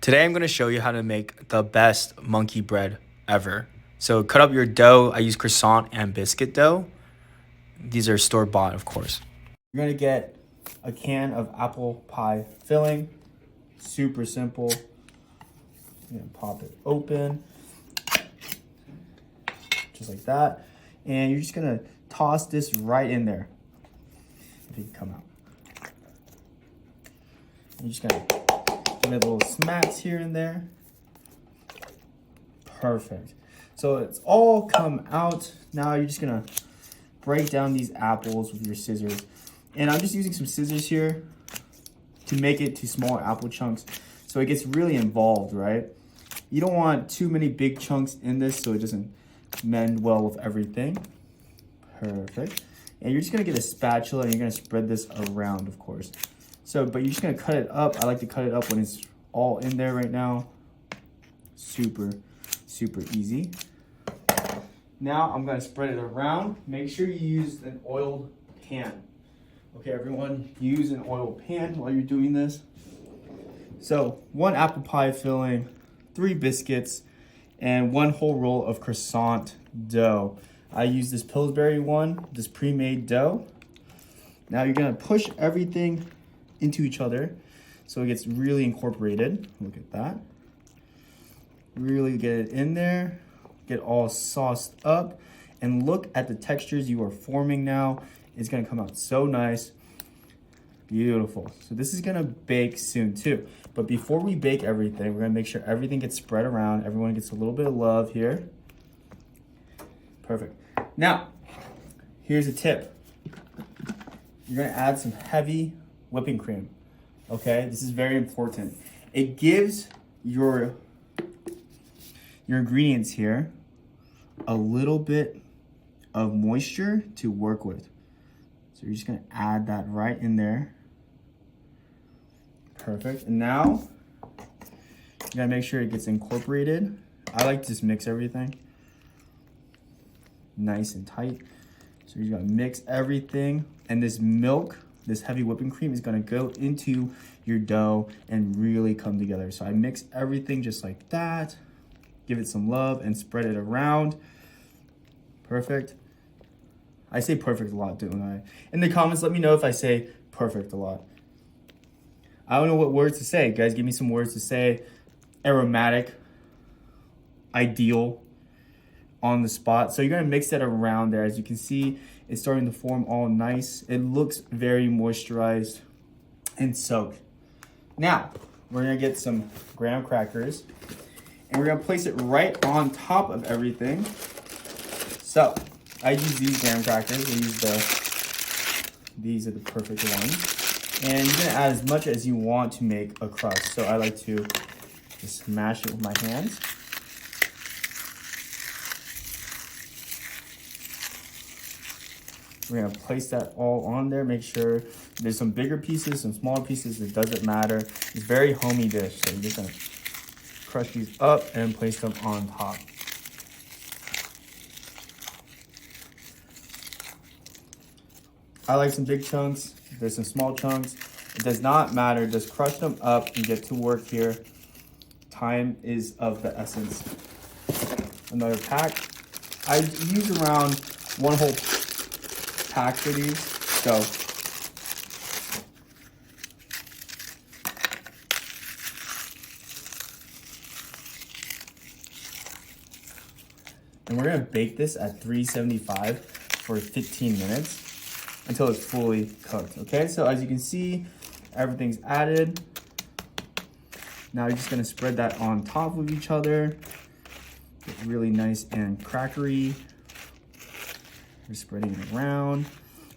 Today I'm going to show you how to make the best monkey bread ever. So cut up your dough. I use croissant and biscuit dough. These are store-bought, of course. You're going to get a can of apple pie filling. Super simple. You're going to pop it open. Just like that. And you're just going to toss this right in there. If it can come out. You're just going to give it little smacks here and there. Perfect. So it's all come out. Now you're just gonna break down these apples with your scissors. And I'm just using some scissors here to make it to smaller apple chunks so it gets really involved, right? You don't want too many big chunks in this so it doesn't mend well with everything. Perfect. And you're just gonna get a spatula and you're gonna spread this around, of course. So, but you're just gonna cut it up. I like to cut it up when it's all in there right now. Super easy. Now I'm gonna spread it around. Make sure you use an oiled pan. Okay, everyone, use an oiled pan while you're doing this. So 1 apple pie filling, 3 biscuits, and 1 whole roll of croissant dough. I use this Pillsbury one, this pre-made dough. Now you're gonna push everything into each other so it gets really incorporated. Look at that. Really get it in there, get all sauced up, and look at the textures you are forming now. It's gonna come out so nice. Beautiful. So this is gonna bake soon too. But before we bake everything, we're gonna make sure everything gets spread around. Everyone gets a little bit of love here. Perfect. Now, here's a tip. You're gonna add some heavy whipping cream. Okay, this is very important. It gives your ingredients here a little bit of moisture to work with. So you're just gonna add that right in there. Perfect. And now you gotta make sure it gets incorporated. I like to just mix everything nice and tight. So you gotta mix everything, and this milk, this heavy whipping cream, is gonna go into your dough and really come together. So I mix everything just like that. Give it some love and spread it around. Perfect. I say perfect a lot, don't I? In the comments, let me know if I say perfect a lot. I don't know what words to say. Guys, give me some words to say. Aromatic, ideal, on the spot. So you're gonna mix that around there. As you can see, it's starting to form all nice. It looks very moisturized and soaked. Now, we're gonna get some graham crackers and we're gonna place it right on top of everything. So, I use these graham crackers. These are the perfect ones. And you're gonna add as much as you want to make a crust. So I like to just smash it with my hands. We're gonna place that all on there. Make sure there's some bigger pieces, some smaller pieces. It doesn't matter. It's a very homey dish. So you're just gonna crush these up and place them on top. I like some big chunks. There's some small chunks. It does not matter. Just crush them up and get to work here. Time is of the essence. Another pack. I use around 1 whole pack for these. So and we're gonna bake this at 375 for 15 minutes until it's fully cooked. Okay, so as you can see, everything's added. Now you're just gonna spread that on top of each other. Get really nice and crackery. We're spreading it around.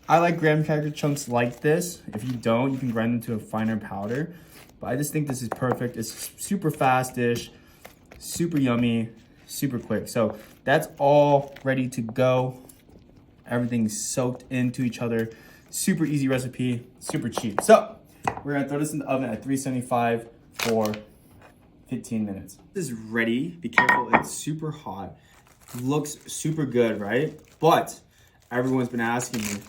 I like graham cracker chunks like this. If you don't, you can grind them to a finer powder. But I just think this is perfect. It's a super fast dish, super yummy, super quick. So that's all ready to go. Everything's soaked into each other. Super easy recipe, super cheap. So we're gonna throw this in the oven at 375 for 15 minutes. This is ready. Be careful, it's super hot. Looks super good, right? But everyone's been asking me,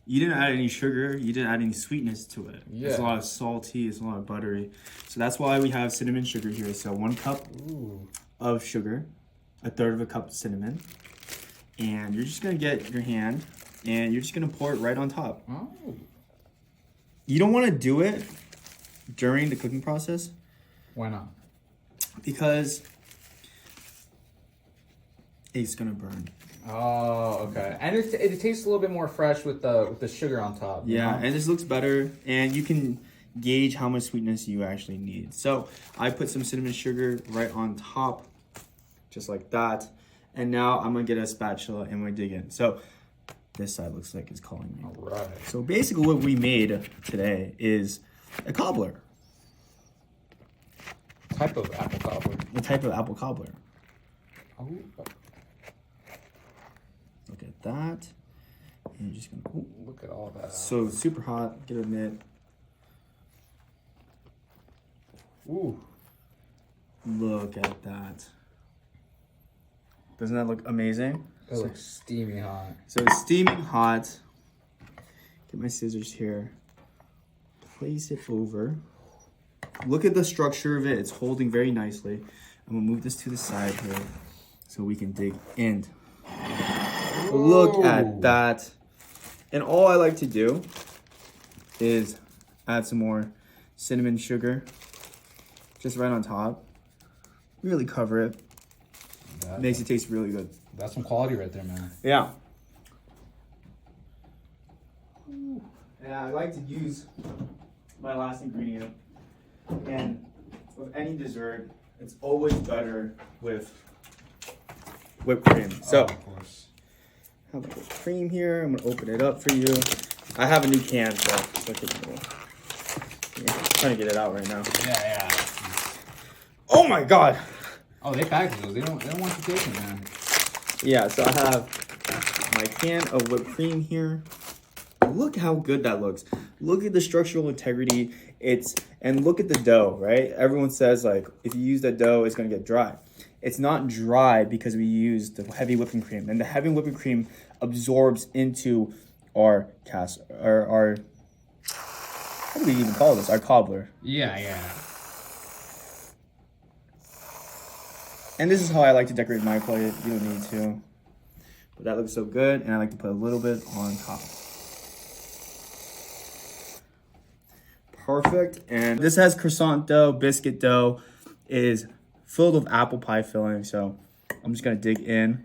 You didn't add any sugar. You didn't add any sweetness to it. Yeah. It's a lot of salty. It's a lot of buttery. So that's why we have cinnamon sugar here. So 1 cup of sugar, 1/3 of a cup of cinnamon. And you're just going to get your hand and you're just going to pour it right on top. Oh. You don't want to do it during the cooking process. Why not? Because it's going to burn. Oh, okay. And it tastes a little bit more fresh with the sugar on top. Yeah, know? and this looks better, and you can gauge how much sweetness you actually need. So I put some cinnamon sugar right on top, just like that. And now I'm gonna get a spatula and we dig in. So this side looks like it's calling me. All right. So basically what we made today is a cobbler. Type of apple cobbler. A type of apple cobbler. Oh. Look at that. And you're just gonna, ooh. Look at all that. So super hot, get a mitt. Ooh. Look at that. Doesn't that look amazing? It looks steamy hot. So it's steaming hot. Get my scissors here. Place it over. Look at the structure of it. It's holding very nicely. I'm gonna move this to the side here so we can dig in. Whoa. Look at that. And all I like to do is add some more cinnamon sugar just right on top. Really cover it. Makes it taste really good. That's some quality right there, man. Yeah. And I like to use my last ingredient. And with any dessert, it's always better with whipped cream. So, of course. I have whipped cream here. I'm gonna open it up for you. I have a new can, so look at me. Yeah, I'm trying to get it out right now. Yeah. Oh my god! Oh, they package those. They don't want you taking, man. Yeah, so I have my can of whipped cream here. Look how good that looks. Look at the structural integrity. And look at the dough, right? Everyone says like if you use that dough, it's gonna get dry. It's not dry because we used the heavy whipping cream, and the heavy whipping cream absorbs into our our what do we even call this? Our cobbler. Yeah. And this is how I like to decorate my plate. You don't need to. But that looks so good, and I like to put a little bit on top. Perfect. And this has croissant dough, biscuit dough. It is filled with apple pie filling. So I'm just gonna dig in.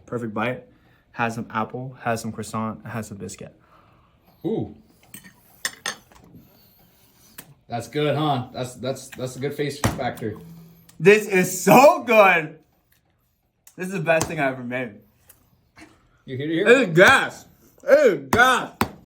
Perfect bite. Has some apple, has some croissant, has some biscuit. Ooh. That's good, huh? That's a good face factor. This is so good. This is the best thing I ever made. You hear? This is gas. This is gas.